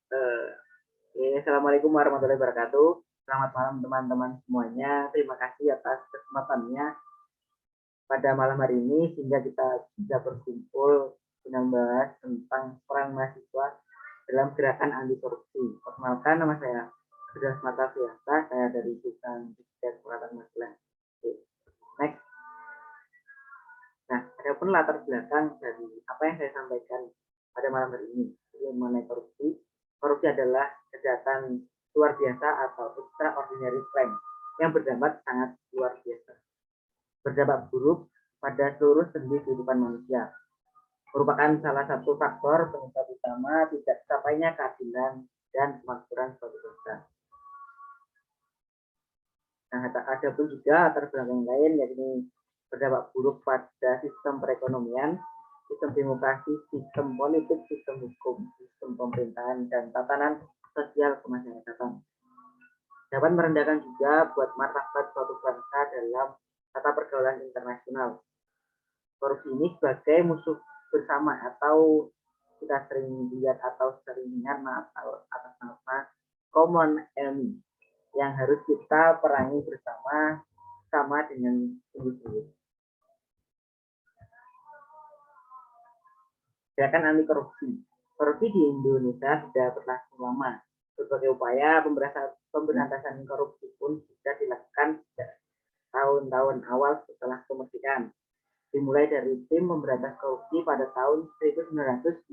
Eh, Assalamualaikum warahmatullahi wabarakatuh. Selamat malam teman-teman semuanya. Terima kasih atas kesempatannya pada malam hari ini sehingga kita bisa berkumpul dengan membahas tentang peran mahasiswa dalam gerakan anti korupsi. Perkenalkan, nama saya Sudah Mata Fiasa, saya dari jurusan Bisnis Peralatan Magelang. Oke, next. Nah, adapun latar belakang dari apa yang saya sampaikan pada malam hari ini mengenai korupsi. Korupsi adalah kejahatan luar biasa atau extraordinary crime yang berdampak sangat luar biasa, berdampak buruk pada seluruh sendi kehidupan manusia. Merupakan salah satu faktor penyebab utama tidak tercapainya keadilan dan kemakmuran suatu bangsa. Nah, ada pun juga latar belakang lain yakni berdampak buruk pada sistem perekonomian, sistem demokrasi, sistem politik, sistem hukum, sistem pemerintahan, dan tatanan sosial kemasyarakatan. Dapat merendahkan juga buat martabat suatu bangsa dalam tata pergaulan internasional. Korupsi ini sebagai musuh bersama atau kita sering lihat atau sering dengar atas nama common enemy yang harus kita perangi bersama sama dengan sungguh-sungguh. Gerakan anti korupsi. Korupsi di Indonesia sudah berlangsung lama. Berbagai upaya pemberantasan korupsi pun sudah dilakukan sejak tahun-tahun awal setelah kemerdekaan. Dimulai dari tim pemberantas korupsi pada tahun 1967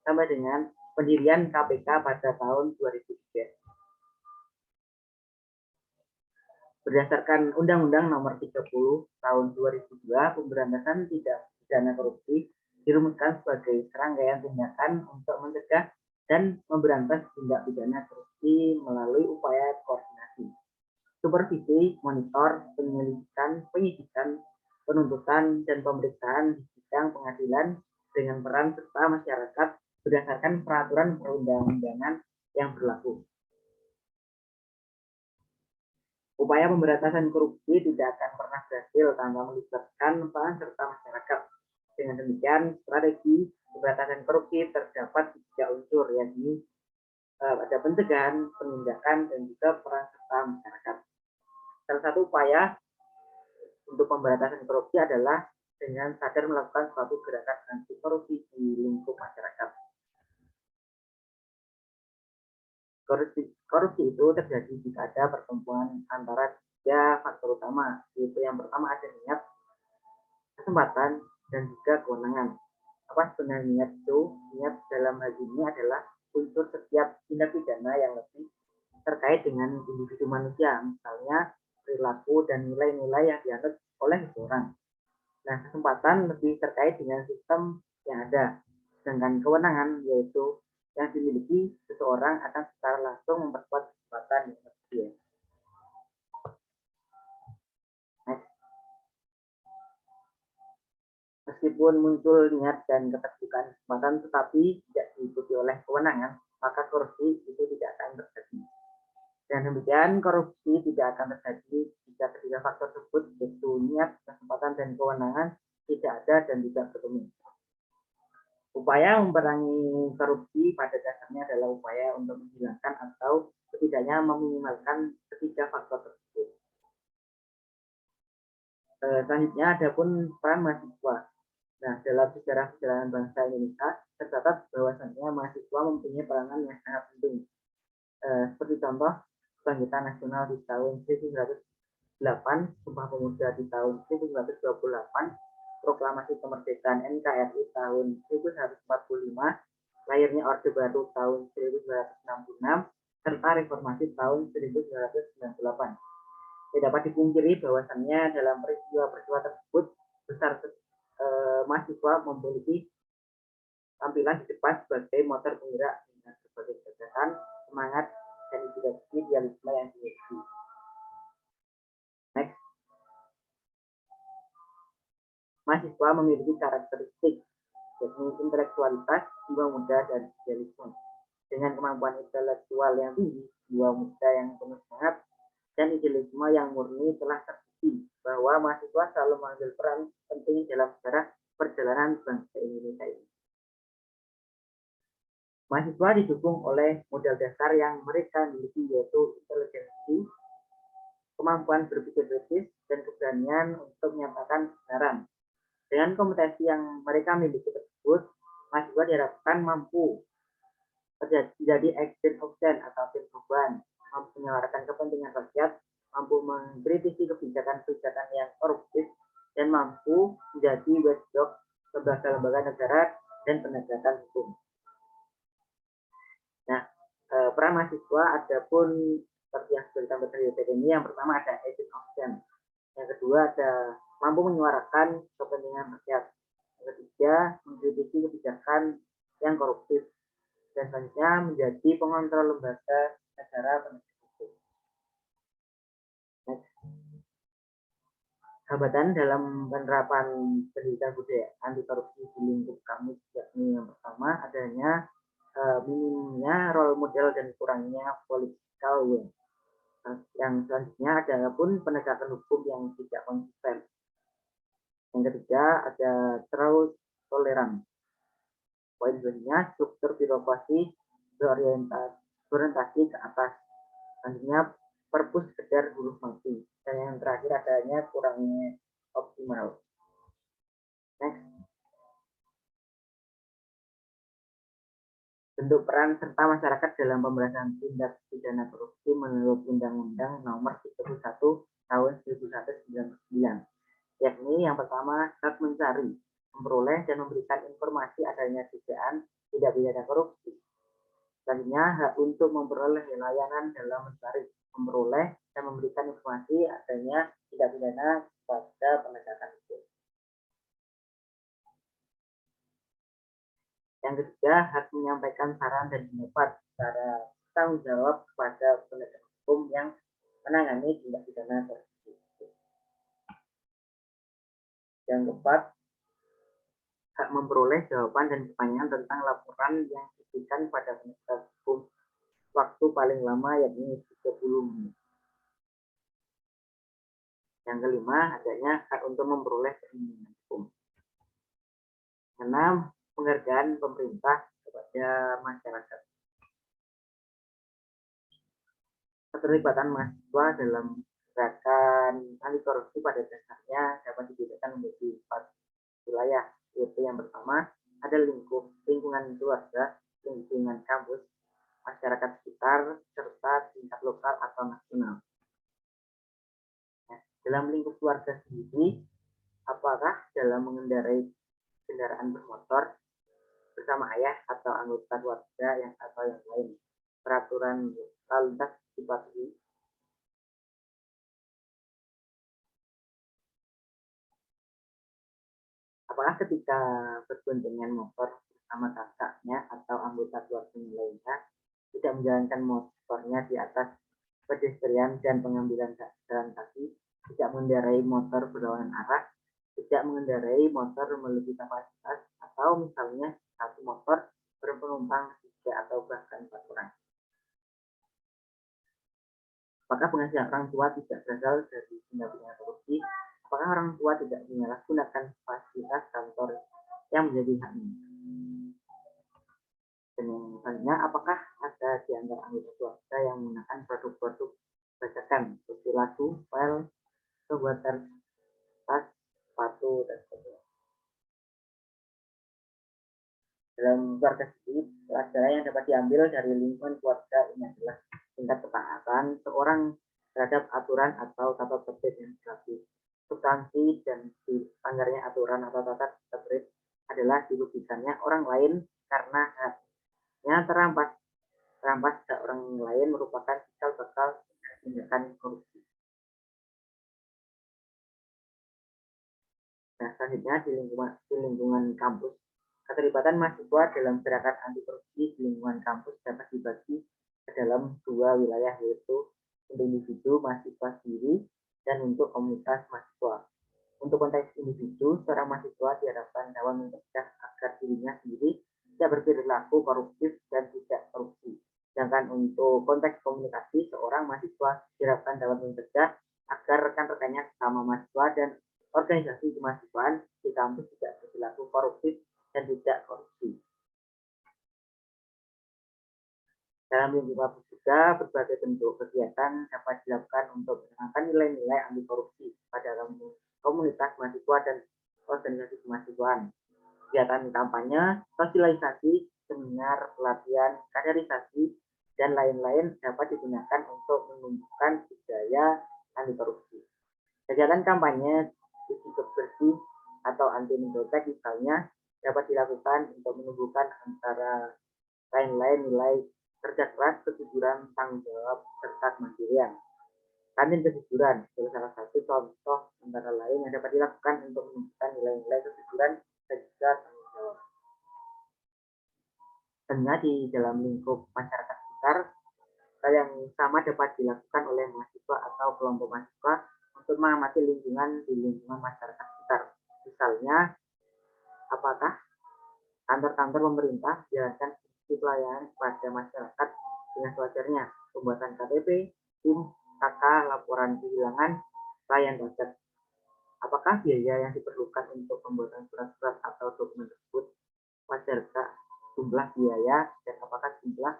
sampai dengan pendirian KPK pada tahun 2003. Berdasarkan Undang-Undang Nomor 30 Tahun 2002, pemberantasan tindak pidana korupsi dirumuskan sebagai serangkaian tindakan untuk mencegah dan memberantas tindak pidana korupsi melalui upaya koordinasi, supervisi, monitor, penyidikan, penuntutan, dan pemeriksaan di bidang pengadilan dengan peran serta masyarakat berdasarkan peraturan perundang-undangan yang berlaku. Upaya pemberantasan korupsi tidak akan pernah berhasil tanpa melibatkan peran serta masyarakat. Dengan demikian, strategi pemberantasan korupsi terdapat tiga unsur, yakni ada pencegahan, penindakan, dan juga peran serta masyarakat. Salah satu upaya untuk pemberantasan korupsi adalah dengan sadar melakukan suatu gerakan anti korupsi di lingkup masyarakat. Korupsi itu terjadi jika ada pertemuan antara tiga faktor utama, yaitu yang pertama ada niat, kesempatan, dan juga kewenangan. Apa sebenarnya niat itu? Niat dalam hal ini adalah unsur setiap tindak pidana yang lebih terkait dengan individu manusia, misalnya perilaku dan nilai-nilai yang dianut oleh seseorang. Nah, kesempatan lebih terkait dengan sistem yang ada, sedangkan kewenangan yaitu yang dimiliki seseorang akan secara langsung memperkuat kesempatan yang tersedia. Meskipun muncul niat dan keterbukaan kesempatan tetapi tidak diikuti oleh kewenangan, maka korupsi itu tidak akan terjadi. Dan demikian korupsi tidak akan terjadi jika ketiga faktor tersebut yaitu niat, kesempatan, dan kewenangan tidak ada dan tidak bertemu. Upaya memperangi korupsi pada dasarnya adalah upaya untuk menghilangkan atau setidaknya meminimalkan ketiga faktor tersebut. Selanjutnya ada pun peran mahasiswa. Nah, dalam sejarah perjalanan bangsa Indonesia tercatat bahwasannya mahasiswa mempunyai peranan yang sangat penting. Seperti contoh kebangkitan nasional di tahun 1908, Sumpah Pemuda di tahun 1928, Proklamasi Kemerdekaan NKRI tahun 1945, lahirnya Orde Baru tahun 1966, serta Reformasi tahun 1998. Tidak dapat dipungkiri bahwasannya dalam peristiwa-peristiwa tersebut besar mahasiswa memiliki tampilan di depan sebagai motor penggerak dengan berbagai gagasan, semangat, dan idealisme yang dimiliki. Next. Mahasiswa memiliki karakteristik yakni intelektualitas, jiwa muda, dan idealisme. Dengan kemampuan intelektual yang tinggi, jiwa muda yang penuh semangat, dan idealisme yang murni telah terbukti bahwa mahasiswa selalu mengambil peran penting dalam sejarah perjalanan bangsa Indonesia ini. Mahasiswa didukung oleh modal dasar yang mereka miliki, yaitu intelijensi, kemampuan berpikir kritis, dan keberanian untuk menyatakan kebenaran. Dengan kompetensi yang mereka miliki tersebut, mahasiswa diharapkan mampu menjadi agent of change atau agent perubahan, mampu menyuarakan kepentingan rakyat, mampu mengkritisi kebijakan-kebijakan yang koruptif, dan mampu menjadi watchdog lembaga-lembaga negara dan penegakan hukum. Nah, peran mahasiswa ada pun seperti yang sudah ditambahkan ini. Yang pertama ada agent of change, yang kedua ada mampu menyuarakan kepentingan rakyat, yang ketiga mengkritisi kebijakan yang koruptif, dan selanjutnya menjadi pengontrol lembaga negara penegak hukum. Next. Hambatan dalam penerapan pendidikan budaya anti korupsi di lingkup kampus, yakni yang pertama adanya minimnya role model dan kurangnya political will. Yang selanjutnya ada pun penegakan hukum yang tidak konsisten. Yang ketiga ada terlalu toleran. Poin selanjutnya struktur birokrasi berorientasi ke atas. Selanjutnya perpus sekedar huruf mati. Dan yang terakhir adanya kurangnya optimal. Next. Bentuk peran serta masyarakat dalam pemberantasan tindak pidana korupsi menurut Undang-Undang Nomor 31 Tahun 1999. Yakni yang pertama, hak mencari, memperoleh dan memberikan informasi adanya dugaan tindak pidana korupsi. Selanjutnya, hak untuk memperoleh layanan dalam mencari, memperoleh dan memberikan informasi adanya tindak pidana pada penegakan hukum. Yang ketiga, hak menyampaikan saran dan pendapat secara tanggung jawab kepada penegak hukum yang menangani tindak pidana korupsi. Yang keempat, hak memperoleh jawaban dan pertanyaan tentang laporan yang diberikan pada penegak hukum waktu paling lama, yakni 30 menit. Yang kelima, adanya hak untuk memperoleh perlindungan hukum. 6. Penghargaan pemerintah kepada masyarakat. Keterlibatan mahasiswa dalam gerakan anti korupsi pada dasarnya dapat dibedakan menjadi 4 wilayah, yaitu yang pertama ada lingkungan keluarga, lingkungan kampus, masyarakat sekitar, serta tingkat lokal atau nasional. Nah, dalam lingkup keluarga sendiri, apakah dalam mengendarai kendaraan bermotor bersama ayah atau anggota keluarga atau yang lain, peraturan lalu lintas dipatuhi. Apakah ketika berboncengan motor bersama kakaknya atau anggota keluarga lainnya tidak menjalankan motornya di atas pedestrian dan pengambilan jalan kaki, tidak mengendarai motor berlawanan arah, tidak mengendarai motor melebihi kapasitas, atau misalnya satu motor berpenumpang 3 atau bahkan 4 orang. Apakah penghasilan orang tua tidak berasal dari tindak pidana korupsi? Apakah orang tua tidak menyalahgunakan fasilitas kantor yang menjadi haknya? Dan yang selanjutnya, apakah ada di antara anggota keluarga yang menggunakan produk-produk bajakan seperti lagu, file, pembuatan tas, sepatu, dan sebagainya? Dalam keluarga sendiri, pelajaran yang dapat diambil dari lingkungan keluarga ini adalah tingkat ketaatan seorang terhadap aturan atau tata tertib yang berlaku. Substansi dan dilanggarnya aturan atau tata tertib adalah dirugikannya orang lain karena haknya terampas ke orang lain merupakan cikal bakal tindakan korupsi. Nah, selanjutnya di lingkungan kampus, keterlibatan mahasiswa dalam gerakan anti korupsi di lingkungan kampus dapat dibagi ke dalam 2 wilayah, yaitu untuk individu mahasiswa sendiri dan untuk komunitas mahasiswa. Untuk konteks individu, seorang mahasiswa diharapkan dapat mencegah agar dirinya sendiri tidak berperilaku koruptif dan tidak korupsi. Sedangkan untuk konteks komunikasi, seorang mahasiswa diharapkan dapat mencegah agar rekan-rekannya sesama mahasiswa dan organisasi kemahasiswaan di kampus tidak berperilaku koruptif dan tidak korupsi. Dalam lingkungan juga berbagai bentuk kegiatan dapat dilakukan untuk menanamkan nilai-nilai anti korupsi pada komunitas mahasiswa dan organisasi kemahasiswaan. Kegiatan kampanye, sosialisasi, seminar, pelatihan, kaderisasi, dan lain-lain dapat digunakan untuk menumbuhkan budaya anti korupsi. Kegiatan kampanye isi bersih atau anti mendotek misalnya dapat dilakukan untuk menumbuhkan antara lain-lain nilai kerja keras, kejujuran, tanggung jawab, serta kemandirian. Kantin kejujuran adalah salah satu contoh antara lain yang dapat dilakukan untuk menunjukkan nilai-nilai kejujuran dan juga tanggung jawab. Tentunya di dalam lingkup masyarakat sekitar, hal yang sama dapat dilakukan oleh mahasiswa atau kelompok mahasiswa untuk mengamati lingkungan di lingkungan masyarakat sekitar. Misalnya, apakah kantor-kantor pemerintah menjalankan fungsi pelayanan kepada masyarakat dengan sewajarnya, pembuatan KTP, SIM, KK, laporan kehilangan, pelayan pajak. Apakah biaya yang diperlukan untuk pembuatan surat-surat atau dokumen tersebut wajarkah jumlah biaya dan apakah jumlah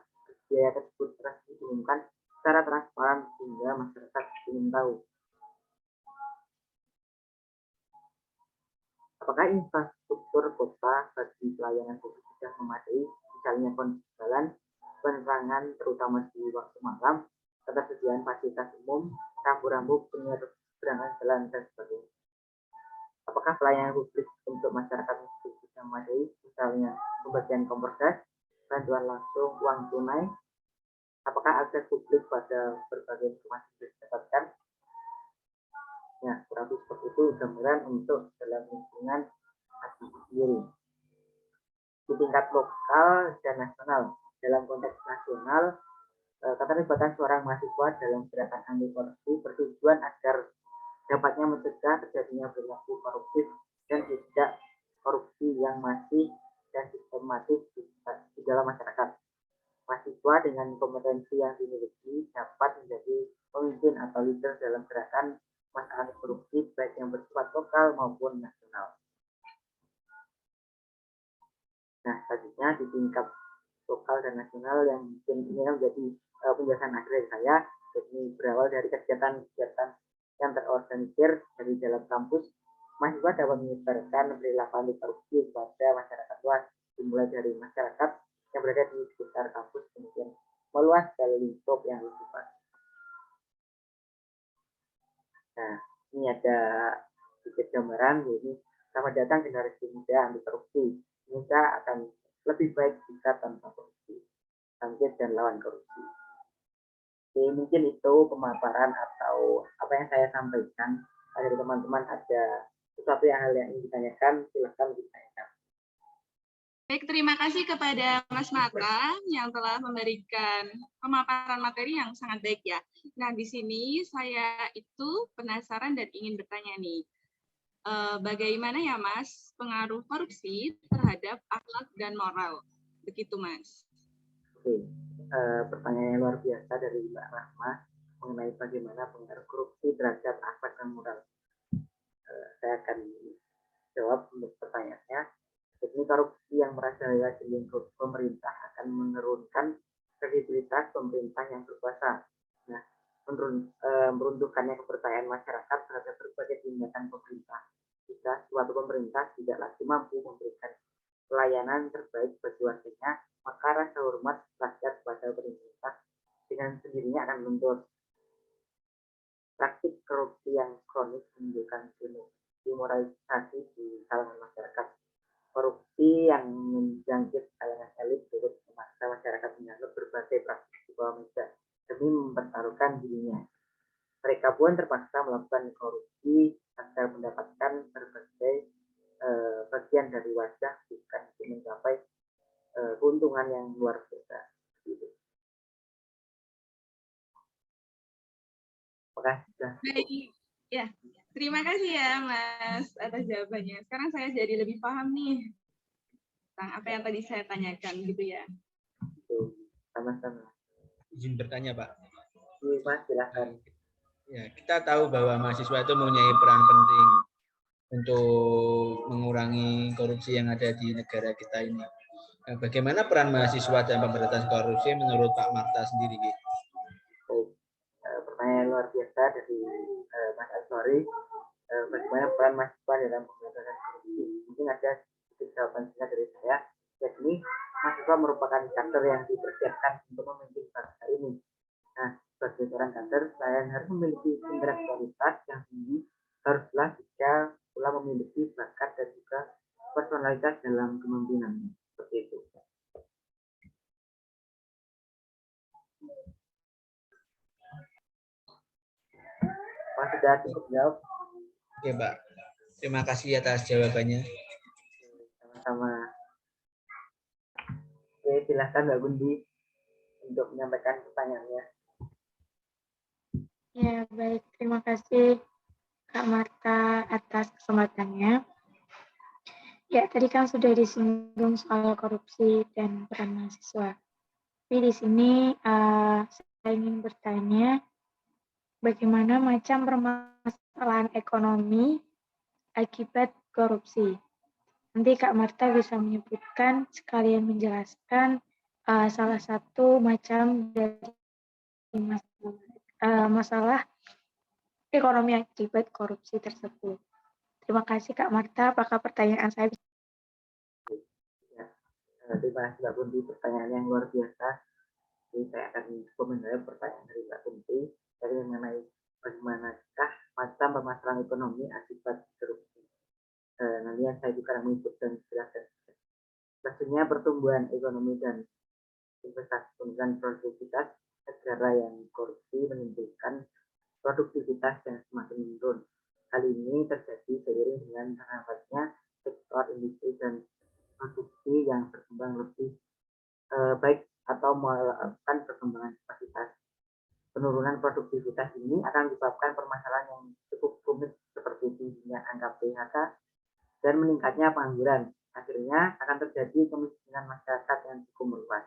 biaya tersebut resmi diumumkan secara transparan sehingga masyarakat ingin tahu. Apakah infrastruktur kota bagi pelayanan publik sudah memadai, misalnya kondisi jalan, penerangan terutama di waktu malam, ketersediaan fasilitas umum, rambu-rambu penyeberangan jalan dan sebagainya. Apakah pelayanan publik untuk masyarakat sudah memadai, misalnya pembagian kompor gas, bantuan langsung uang tunai, apakah akses publik pada berbagai informasi bisa didapatkan? Ya, kurang lebih seperti itu gambaran untuk dalam lingkungan aktivitas sendiri. Di tingkat lokal dan nasional, dalam konteks nasional, keterlibatan seorang mahasiswa dalam gerakan anti korupsi bertujuan agar dapatnya mencegah terjadinya perilaku koruptif dan tidak korupsi yang masih dan sistematis di dalam masyarakat. Mahasiswa dengan kompetensi yang dimiliki dapat menjadi pemimpin atau leader dalam gerakan masalah korupsi baik yang bersifat lokal maupun nasional. Nah, selanjutnya di tingkat lokal dan nasional yang mungkin ini menjadi penjelasan akhir dari saya, jadi berawal dari kegiatan-kegiatan yang terorganisir dari dalam kampus, mahasiswa dapat menyebarkan perilaku anti korupsi kepada masyarakat luas, dimulai dari masyarakat yang berada di sekitar kampus, kemudian meluas ke lingkup yang lebih luas. Nah, ini ada sedikit gambaran, jadi selamat datang generasi muda anti korupsi. Indonesia akan lebih baik jika tanpa korupsi, bangkit dan lawan korupsi. Oke, mungkin itu pemaparan atau apa yang saya sampaikan. Dari teman-teman ada sesuatu hal yang ingin ditanyakan, silakan ditanyakan. Baik, terima kasih kepada Mas Mata yang telah memberikan pemaparan materi yang sangat baik ya. Nah, di sini saya itu penasaran dan ingin bertanya nih, bagaimana ya Mas pengaruh korupsi terhadap akhlak dan moral? Begitu Mas. Oke, pertanyaan yang luar biasa dari Mbak Rahma mengenai bagaimana pengaruh korupsi terhadap akhlak dan moral. Saya akan jawab untuk pertanyaannya. Jadi korupsi yang merajalela di lingkup pemerintah akan menurunkan kredibilitas pemerintah yang berkuasa. Nah, meruntuhkannya kepercayaan masyarakat terhadap berbagai tindakan pemerintah. Jika suatu pemerintah tidak lagi mampu memberikan pelayanan terbaik bagi warganya, maka rasa hormat rakyat pada pemerintah dengan sendirinya akan luntur. Praktik korupsi yang kronis menunjukkan demoralisasi di kalangan masyarakat. Korupsi yang menjangkit kalangan elit turut memaksa masyarakat menganut berbagai praktik di bawah meja demi mempertaruhkan dirinya. Mereka pun terpaksa melakukan korupsi agar mendapatkan berbagai bagian dari wajah bukan untuk mencapai keuntungan yang luar biasa. Baik, ya. Terima kasih ya Mas atas jawabannya. Sekarang saya jadi lebih paham nih tentang apa yang tadi saya tanyakan gitu ya. Sama-sama. Izin bertanya Pak. Iya Mas, silakan. Ya, kita tahu bahwa mahasiswa itu mempunyai peran penting untuk mengurangi korupsi yang ada di negara kita ini. Bagaimana peran mahasiswa dalam pemberantasan korupsi menurut Pak Marta sendiri? Ki? Baik, pertanyaan luar biasa dari Mas Ansori. Bagaimana peran mahasiswa dalam pemberantasan korupsi? Mungkin ada sedikit jawaban singkat dari saya. Yakni mahasiswa merupakan kader yang dipersiapkan untuk memimpin bangsa ini. Nah, sebagai seorang kader, selain harus memiliki intelektualitas yang tinggi, haruslah juga pula memiliki bakat dan juga personalitas dalam kepemimpinannya. Seperti itu. Mas sudah cukup jawab? Oke, Mbak. Terima kasih atas jawabannya. Sama-sama. Oke, silahkan Mbak Gundi untuk menyampaikan pertanyaannya. Ya, baik. Terima kasih Kak Marta atas kesempatannya. Ya, tadi kan sudah disinggung soal korupsi dan peran mahasiswa. Tapi di sini saya ingin bertanya, bagaimana macam permasalahan ekonomi akibat korupsi? Nanti Kak Marta bisa menyebutkan sekalian menjelaskan salah satu macam dari masalah ekonomi akibat korupsi tersebut. Terima kasih Kak Marta. Apakah pertanyaan saya bisa? Terima kasih Mbak Kunti, pertanyaan yang luar biasa. Jadi saya akan menjawab pertanyaan dari Mbak Kunti dari mengenai bagaimanakah macam permasalahan ekonomi akibat korupsi. Nanti yang saya juga akan menyebutkan jelaskan. Pastinya pertumbuhan ekonomi dan investasi dan produktivitas negara yang korupsi menimbulkan produktivitas yang semakin menurun. Hal ini terjadi seiring dengan terhambatnya sektor industri dan produksi yang berkembang lebih baik atau melakukan perkembangan kapasitas. Penurunan produktivitas ini akan menyebabkan permasalahan yang cukup rumit seperti tingginya angka PHK dan meningkatnya pengangguran. Akhirnya akan terjadi kemiskinan masyarakat yang cukup meluas.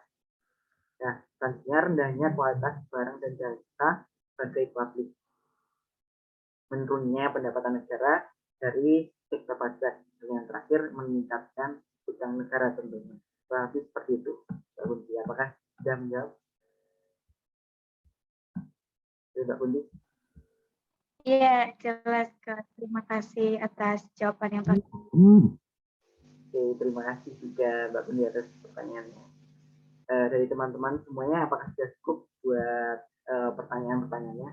Nah, selanjutnya rendahnya kualitas barang dan jasa sebagai publik. Menurunnya pendapatan negara dari sektor pajak. Yang terakhir meningkatkan utang negara tentunya. Berarti seperti itu. Mbak Kunti, apakah sudah menjawab? Mbak Kunti? Iya, jelas Kak. Terima kasih atas jawaban yang bagus. Oke, terima kasih juga Mbak Kunti atas pertanyaannya. Dari teman-teman semuanya, apakah sudah cukup buat pertanyaan-pertanyaannya?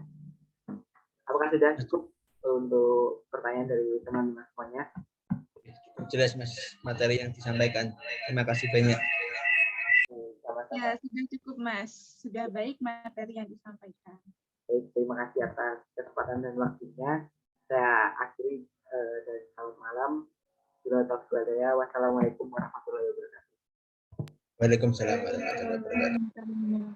Apakah sudah cukup untuk pertanyaan dari teman-teman semuanya? Jelas Mas materi yang disampaikan. Terima kasih banyak. Sama-sama. Ya, sudah cukup Mas. Sudah baik materi yang disampaikan. Baik, terima kasih atas kesempatan dan waktunya. Saya akhiri dari selamat malam. Wassalamualaikum warahmatullahi wabarakatuh. Waalaikumsalam warahmatullahi wabarakatuh. Amin.